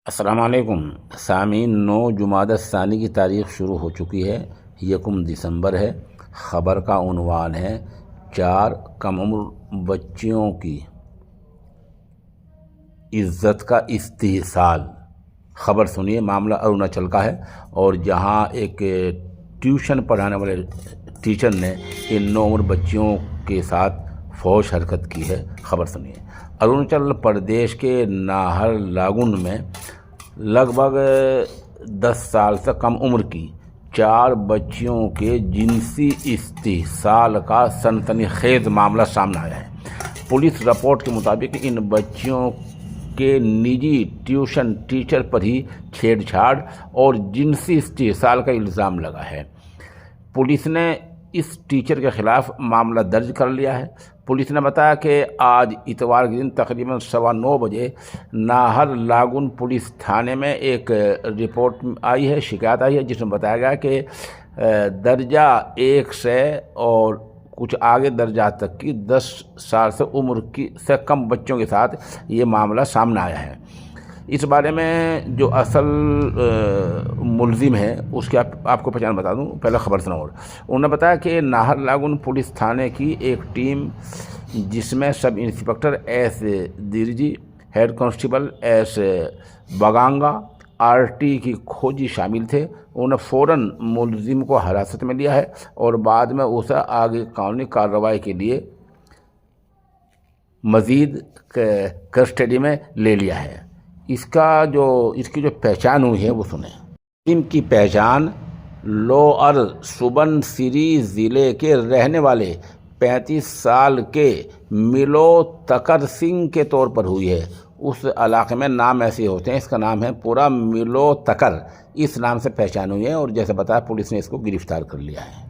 السلام علیکم سامعین، 9 جمادی الثانی کی تاریخ شروع ہو چکی ہے۔ 1 دسمبر ہے۔ خبر کا عنوان ہے 4 کم عمر بچیوں کی عزت کا استحصال۔ خبر سنیے، معاملہ اروناچل کا ہے، اور جہاں ایک ٹیوشن پڑھانے والے ٹیچر نے ان 9 عمر بچیوں کے ساتھ فحش حرکت کی ہے۔ خبر سنیے۔ اروناچل پردیش کے ناہر لاگن میں لگ بھگ 10 سال سے کم عمر کی 4 بچیوں کے جنسی استحصال کا سنسنی خیز معاملہ سامنے آیا ہے۔ پولیس رپورٹ کے مطابق ان بچیوں کے نجی ٹیوشن ٹیچر پر ہی چھیڑ چھاڑ اور جنسی استحصال کا الزام لگا ہے۔ پولیس نے اس ٹیچر کے خلاف معاملہ درج کر لیا ہے۔ پولیس نے بتایا کہ آج اتوار کے دن تقریباً 9:15 بجے ناہر لاگن پولیس تھانے میں ایک رپورٹ آئی ہے، شکایت آئی ہے، جس میں بتایا گیا کہ درجہ 1 سے اور کچھ آگے درجات تک کی 10 سال سے عمر کی سے کم بچوں کے ساتھ یہ معاملہ سامنے آیا ہے۔ اس بارے میں جو اصل ملزم ہے اس کی آپ کو پہچان بتا دوں، پہلے خبر سنا۔ اور انہوں نے بتایا کہ ناہر لاگن پولیس تھانے کی ایک ٹیم، جس میں سب انسپکٹر ایس دیرجی، ہیڈ کانسٹیبل ایس بگانگا، RT کی کھوجی شامل تھے۔ انہوں نے فوراً ملزم کو حراست میں لیا ہے اور بعد میں اسے آگے قانونی کارروائی کے لیے مزید کسٹڈی میں لے لیا ہے۔ اس کی جو پہچان ہوئی ہے وہ سنیں۔ ان کی پہچان لوئر سبنسری ضلع کے رہنے والے 35 سال کے ملو تکر سنگھ کے طور پر ہوئی ہے۔ اس علاقے میں نام ایسے ہوتے ہیں، اس کا نام ہے پورا ملو تکر، اس نام سے پہچان ہوئی ہے، اور جیسے بتایا پولیس نے اس کو گرفتار کر لیا ہے۔